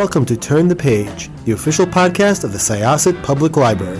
welcome to Turn the Page, the official podcast of the Syosset Public Library.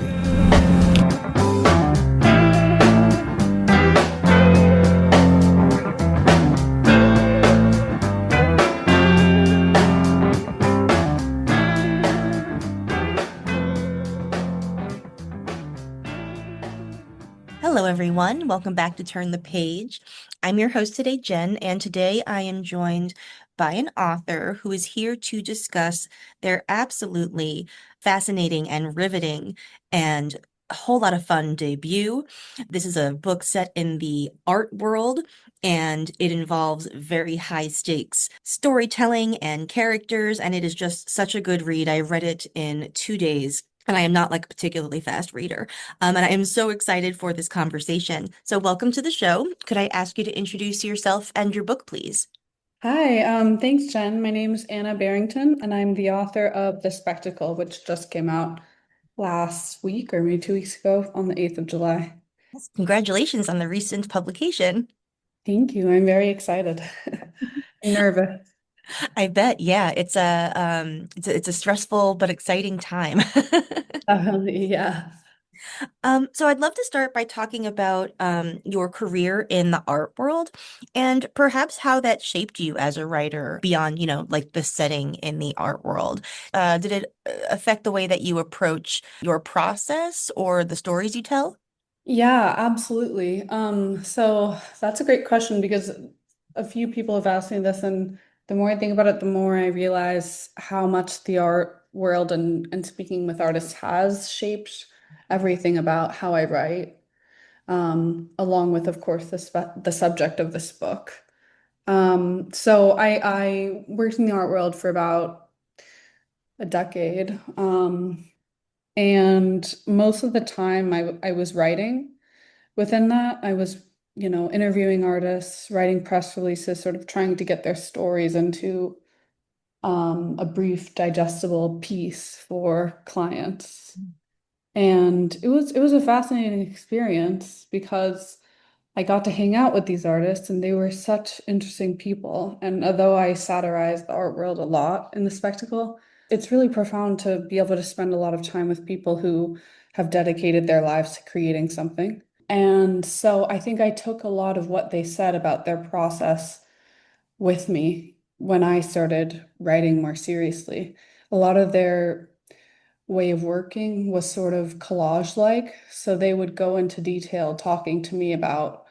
Hello, everyone. Welcome back to Turn the Page. I'm your host today, Jen, and today I am joined by an author who is here to discuss their absolutely fascinating and riveting and a whole lot of fun debut. This is a book set in the art world, and it involves very high stakes storytelling and characters, and it is just such a good read. I read it in 2 days. And I am not like a particularly fast reader. And I am so excited for this conversation. So welcome to the show. Could I ask you to introduce yourself and your book, please? Hi, thanks, Jen. My name is Anna Barrington, and I'm the author of The Spectacle, which just came out last week or maybe 2 weeks ago on the 8th of July. Yes, congratulations on the recent publication. Thank you. I'm very excited. I'm nervous. I bet, yeah, it's a stressful but exciting time. Yeah. So I'd love to start by talking about your career in the art world and perhaps how that shaped you as a writer beyond, like the setting in the art world. Did it affect the way that you approach your process or the stories you tell? Yeah, absolutely. So that's a great question because a few people have asked me this, and the more I think about it, the more I realize how much the art world and speaking with artists has shaped everything about how I write. Along with, of course, the subject of this book. So I worked in the art world for about a decade, and most of the time I was writing. Within that, I was, interviewing artists, writing press releases, sort of trying to get their stories into a brief, digestible piece for clients. And it was a fascinating experience because I got to hang out with these artists and they were such interesting people. And although I satirize the art world a lot in the spectacle, it's really profound to be able to spend a lot of time with people who have dedicated their lives to creating something. And so I think I took a lot of what they said about their process with me when I started writing more seriously. A lot of their way of working was sort of collage-like. So they would go into detail talking to me about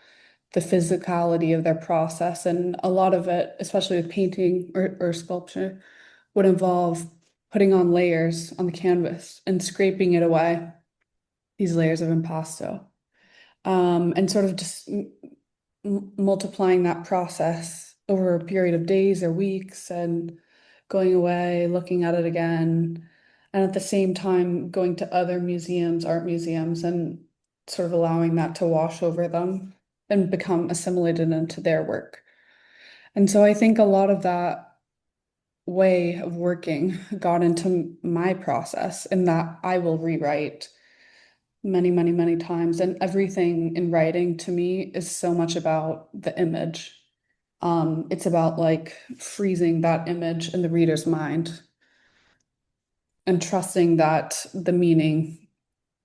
the physicality of their process. And a lot of it, especially with painting or sculpture, would involve putting on layers on the canvas and scraping it away, these layers of impasto, and sort of just multiplying that process over a period of days or weeks and going away, looking at it again, and at the same time going to other museums, art museums, and sort of allowing that to wash over them and become assimilated into their work. And so I think a lot of that way of working got into my process in that I will rewrite many, many, many times. And everything in writing to me is so much about the image. It's about like freezing that image in the reader's mind and trusting that the meaning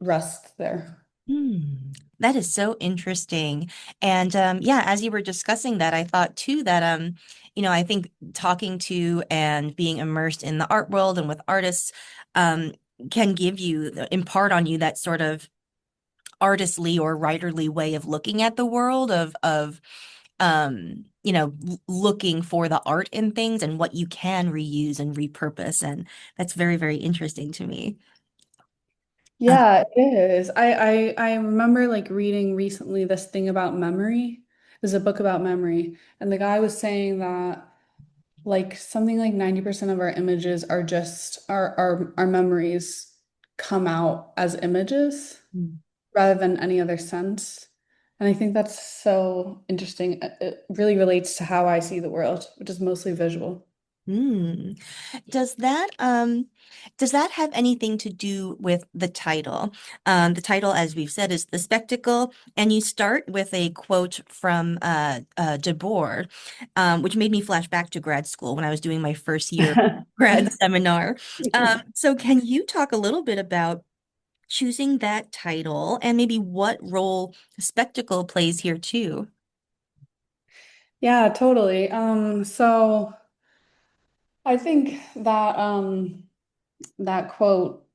rests there. Hmm. That is so interesting. And yeah, as you were discussing that, I thought too that I think talking to and being immersed in the art world and with artists um can give you impart on you that sort of artistly or writerly way of looking at the world of looking for the art in things and what you can reuse and repurpose. And that's very, very interesting to me. Uh, Yeah, it is. I remember like reading recently this thing about memory. There's a book about memory, and the guy was saying that like something like 90% of our images are just our memories come out as images rather than any other sense. And I think that's so interesting. It really relates to how I see the world, which is mostly visual. Hmm. Does that have anything to do with the title? The title, as we've said, is The Spectacle, and you start with a quote from De Boer, which made me flash back to grad school when I was doing my first year grad seminar. So can you talk a little bit about choosing that title and maybe what role spectacle plays here too? Yeah, totally. So I think that that quote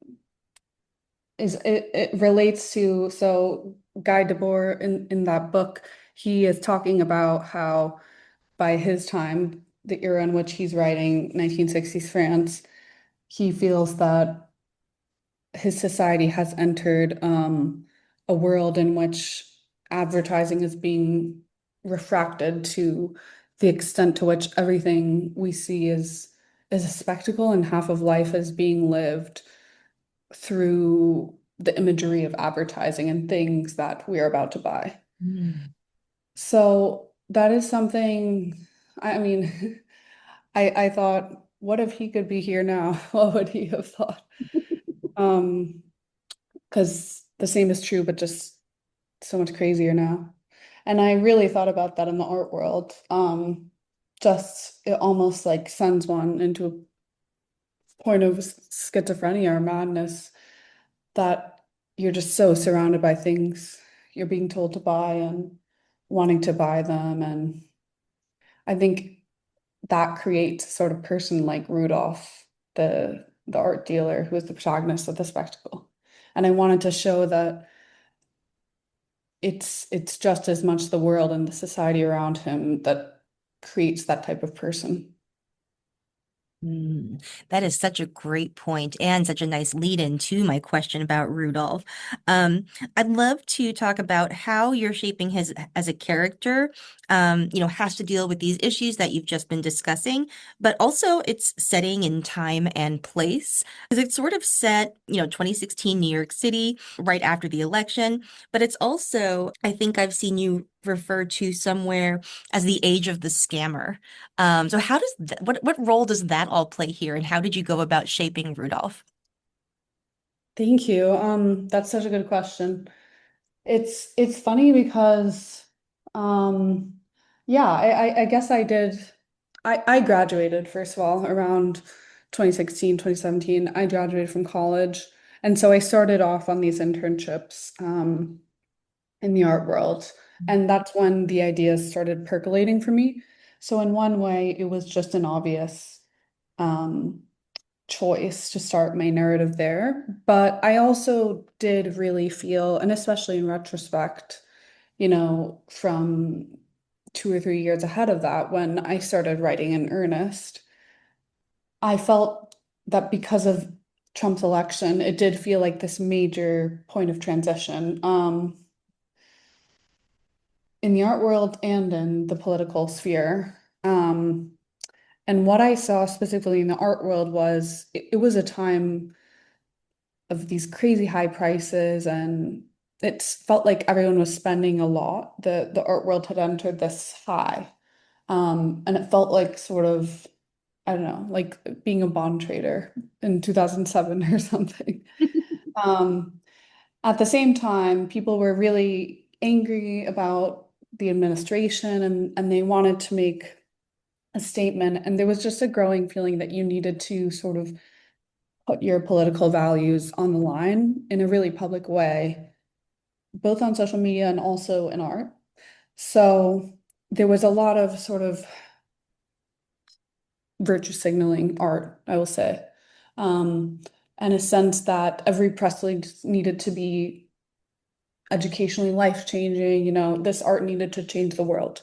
it relates to so Guy Debord in that book, he is talking about how by his time, the era in which he's writing 1960s France, he feels that his society has entered a world in which advertising is being refracted to the extent to which everything we see is a spectacle and half of life is being lived through the imagery of advertising and things that we are about to buy. Mm. So that is something, I mean, I thought, what if he could be here now? What would he have thought? Um, because the same is true, but just so much crazier now. And I really thought about that in the art world. Just it almost like sends one into a point of schizophrenia or madness that you're just so surrounded by things you're being told to buy and wanting to buy them. And I think that creates a sort of person like Rudolph, the art dealer who is the protagonist of the spectacle. And I wanted to show that it's just as much the world and the society around him that creates that type of person. Mm, that is such a great point and such a nice lead in to my question about Rudolph. Um, I'd love to talk about how you're shaping his as a character, has to deal with these issues that you've just been discussing, but also its setting in time and place. Because it's sort of set, 2016 New York City, right after the election, but it's also, I think I've seen you refer to somewhere as the age of the scammer. So how does what role does that all play here, and how did you go about shaping Rudolph? Thank you. That's such a good question. It's funny because um yeah, I guess I did I graduated first of all around 2016, 2017. I graduated from college. And so I started off on these internships in the art world. And that's when the ideas started percolating for me. So in one way, it was just an obvious um choice to start my narrative there. But I also did really feel, and especially in retrospect, from 2 or 3 years ahead of that, when I started writing in earnest, I felt that because of Trump's election, it did feel like this major point of transition, in the art world and in the political sphere. And what I saw specifically in the art world was it was a time of these crazy high prices, and it felt like everyone was spending a lot. The art world had entered this high. And it felt like sort of, I don't know, like being a bond trader in 2007 or something. Um, at the same time, people were really angry about the administration, and they wanted to make a statement. And there was just a growing feeling that you needed to sort of put your political values on the line in a really public way, both on social media and also in art. So there was a lot of sort of virtue signaling art, I will say, um, and a sense that every press release needed to be educationally life-changing. This art needed to change the world.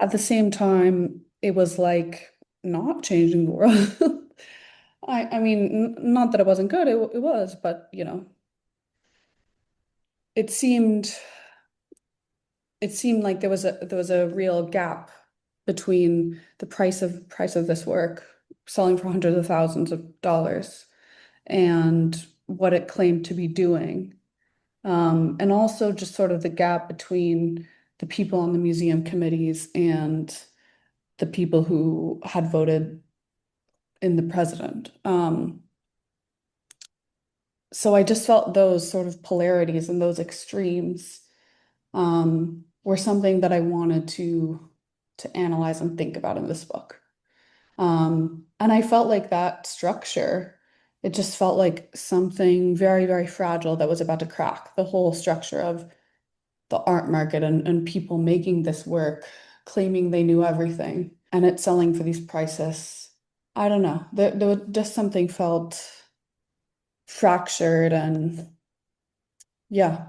At the same time, it was like not changing the world. I mean, not that it wasn't good, it was, but it seemed it seemed like there was a real gap between the price of this work selling for hundreds of thousands of dollars and what it claimed to be doing. And also just sort of the gap between the people on the museum committees and the people who had voted in the president. So I just felt those sort of polarities and those extremes were something that I wanted to analyze and think about in this book. And I felt like that structure, it just felt like something very, very fragile that was about to crack. The whole structure of the art market and people making this work, claiming they knew everything, and it selling for these prices. I don't know. There was just something felt fractured and yeah.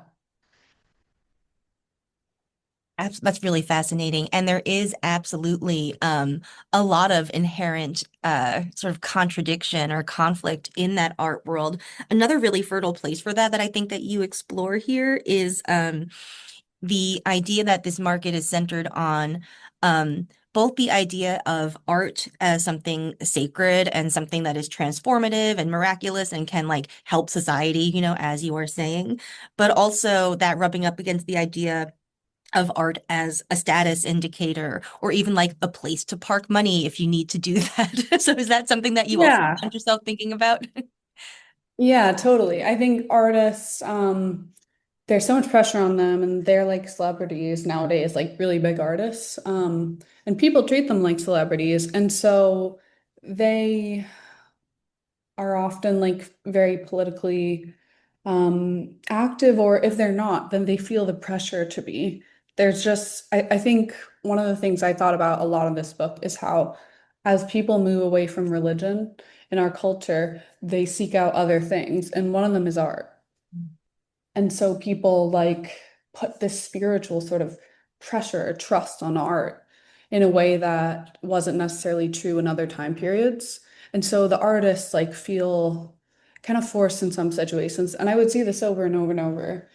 That's really fascinating. And there is absolutely a lot of inherent sort of contradiction or conflict in that art world. Another really fertile place for that I think that you explore here is the idea that this market is centered on both the idea of art as something sacred and something that is transformative and miraculous and can like help society, as you are saying, but also that rubbing up against the idea of art as a status indicator or even like a place to park money if you need to do that. So is that something that you also Yeah. found yourself thinking about? Yeah, totally. I think artists, there's so much pressure on them and they're like celebrities nowadays, like really big artists. And people treat them like celebrities. And so they are often like very politically active, or if they're not, then they feel the pressure to be. There's just, I think one of the things I thought about a lot in this book is how, as people move away from religion in our culture, they seek out other things, and one of them is art. And so people like put this spiritual sort of pressure or trust on art in a way that wasn't necessarily true in other time periods. And so the artists like feel kind of forced in some situations. And I would see this over and over and over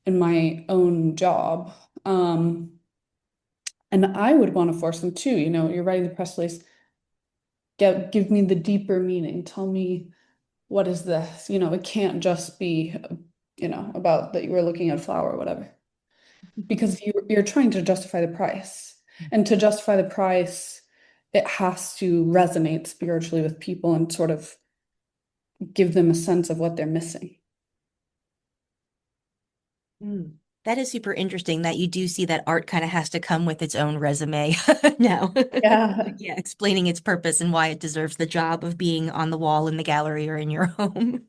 in my own job. And I would want to force them too. You know, you're writing the press release, give me the deeper meaning. Tell me, what is this? You know, it can't just be, about that you were looking at a flower or whatever, because you're trying to justify the price. And to justify the price, it has to resonate spiritually with people and sort of give them a sense of what they're missing. Mm. That is super interesting that you do see that art kind of has to come with its own resume now. Yeah. Yeah, explaining its purpose and why it deserves the job of being on the wall in the gallery or in your home.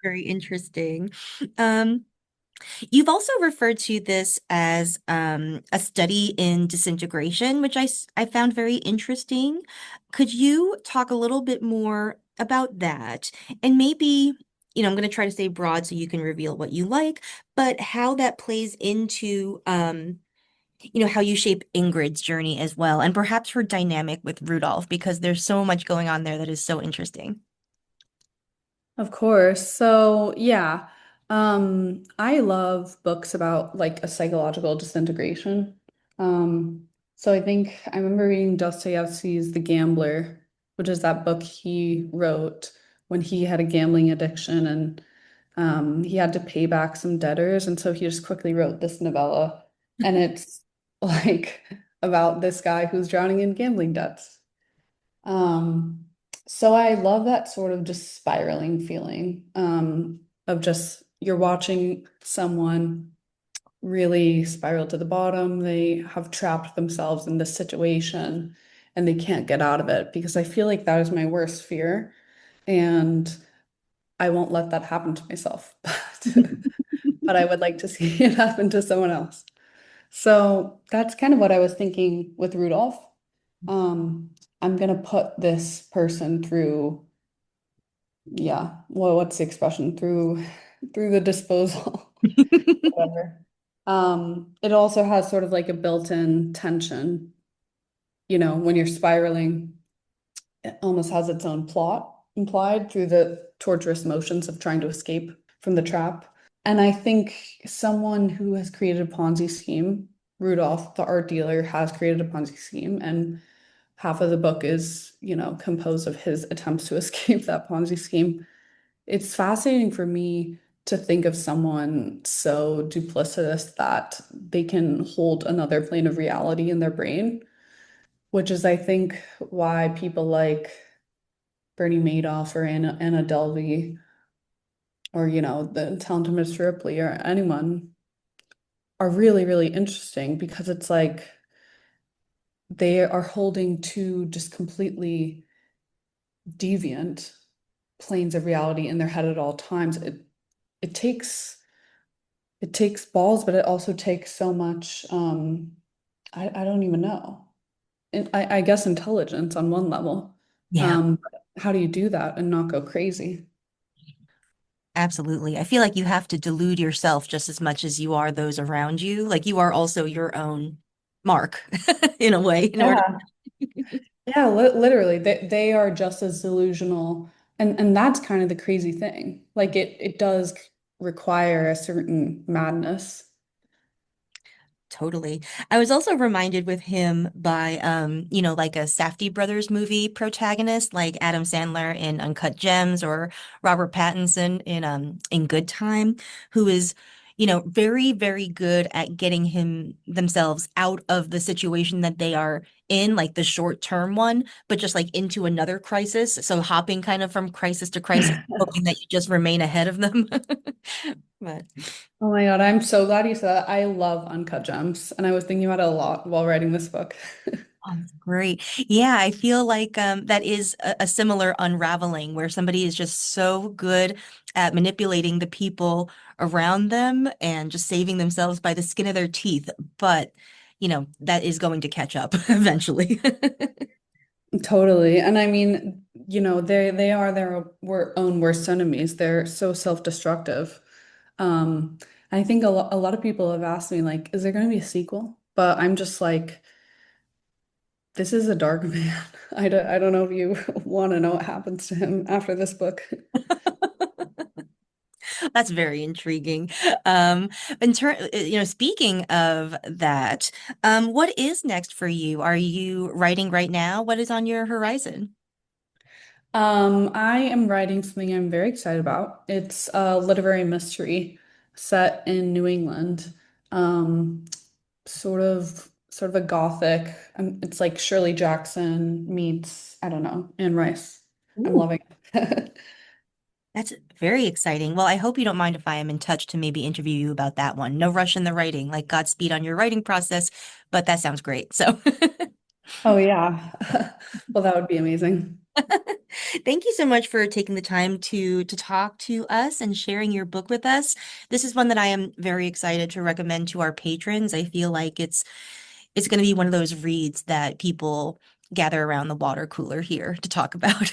Very interesting. Um, You've also referred to this as a study in disintegration, which I found very interesting. Could you talk a little bit more about that? And maybe, I'm going to try to stay broad so you can reveal what you like, but how that plays into, how you shape Ingrid's journey as well, and perhaps her dynamic with Rudolph, because there's so much going on there that is so interesting. Of course. So, yeah, I love books about like a psychological disintegration. So I think I remember reading Dostoevsky's The Gambler, which is that book he wrote when he had a gambling addiction and he had to pay back some debtors. And so he just quickly wrote this novella. And it's like about this guy who's drowning in gambling debts. Um, so I love that sort of just spiraling feeling of just you're watching someone really spiral to the bottom. They have trapped themselves in this situation and they can't get out of it, because I feel like that is my worst fear. And I won't let that happen to myself, but I would like to see it happen to someone else. So that's kind of what I was thinking with Rudolph. I'm gonna put this person through, yeah, well, what's the expression? Through the disposal, whatever. It also has sort of like a built-in tension, when you're spiraling, it almost has its own plot implied through the torturous motions of trying to escape from the trap. And I think someone who has created a Ponzi scheme, Rudolph, the art dealer, has created a Ponzi scheme, and half of the book is, composed of his attempts to escape that Ponzi scheme. It's fascinating for me to think of someone so duplicitous that they can hold another plane of reality in their brain, which is, I think, why people like Bernie Madoff or Anna Delvey or, the talented Mr. Ripley or anyone are really, really interesting because it's like they are holding two just completely deviant planes of reality in their head at all times. It takes balls, but it also takes so much I don't even know. I guess intelligence on one level. Yeah, Um, how do you do that and not go crazy? absolutely. I feel like you have to delude yourself just as much as you are those around you. Like you are also your own mark in a way, in order. Yeah. Yeah, literally, they are just as delusional, and that's kind of the crazy thing. Like it does require a certain madness. Totally. I was also reminded with him by like a Safdie brothers movie protagonist like Adam Sandler in Uncut Gems or Robert Pattinson in Good Time, who is, very, very good at getting themselves out of the situation that they are in, like the short term one, but just like into another crisis. So hopping kind of from crisis to crisis, hoping that you just remain ahead of them. But Oh my God, I'm so glad you said that. I love Uncut Gems, and I was thinking about it a lot while writing this book. oh, that's great. Yeah, I feel like that is a similar unraveling where somebody is just so good at manipulating the people around them and just saving themselves by the skin of their teeth. But, that is going to catch up eventually. Totally. And I mean, they are their own worst enemies. They're so self-destructive. I think a lot of people have asked me, like, is there going to be a sequel? But I'm just like, this is a dark man. I don't know if you want to know what happens to him after this book. That's very intriguing. Speaking of that, what is next for you? Are you writing right now? What is on your horizon? I am writing something I'm very excited about. It's a literary mystery set in New England. Um, sort of a gothic. It's like Shirley Jackson meets, I don't know, Anne Rice. I'm Ooh. loving it. That's very exciting. Well, I hope you don't mind if I am in touch to maybe interview you about that one. No rush in the writing, like Godspeed on your writing process, but that sounds great. So Oh yeah. Well, that would be amazing. thank you so much for taking the time to talk to us and sharing your book with us. This is one that I am very excited to recommend to our patrons. I feel like it's going to be one of those reads that people gather around the water cooler here to talk about.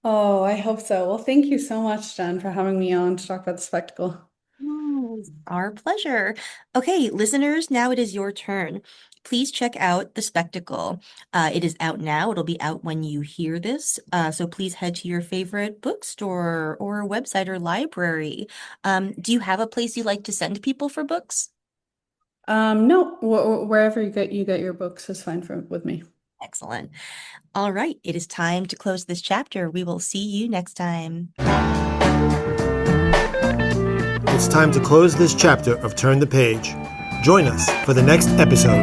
Oh, I hope so. Well, thank you so much, Jen, for having me on to talk about the spectacle. It's our pleasure. Okay, listeners, now it is your turn. Please check out The Spectacle. It is out now. It'll be out when you hear this. So please head to your favorite bookstore or website or library. Do you have a place you like to send people for books? No, wherever you get your books is fine with me. Excellent. All right, it is time to close this chapter. We will see you next time. It's time to close this chapter of Turn the Page. Join us for the next episode.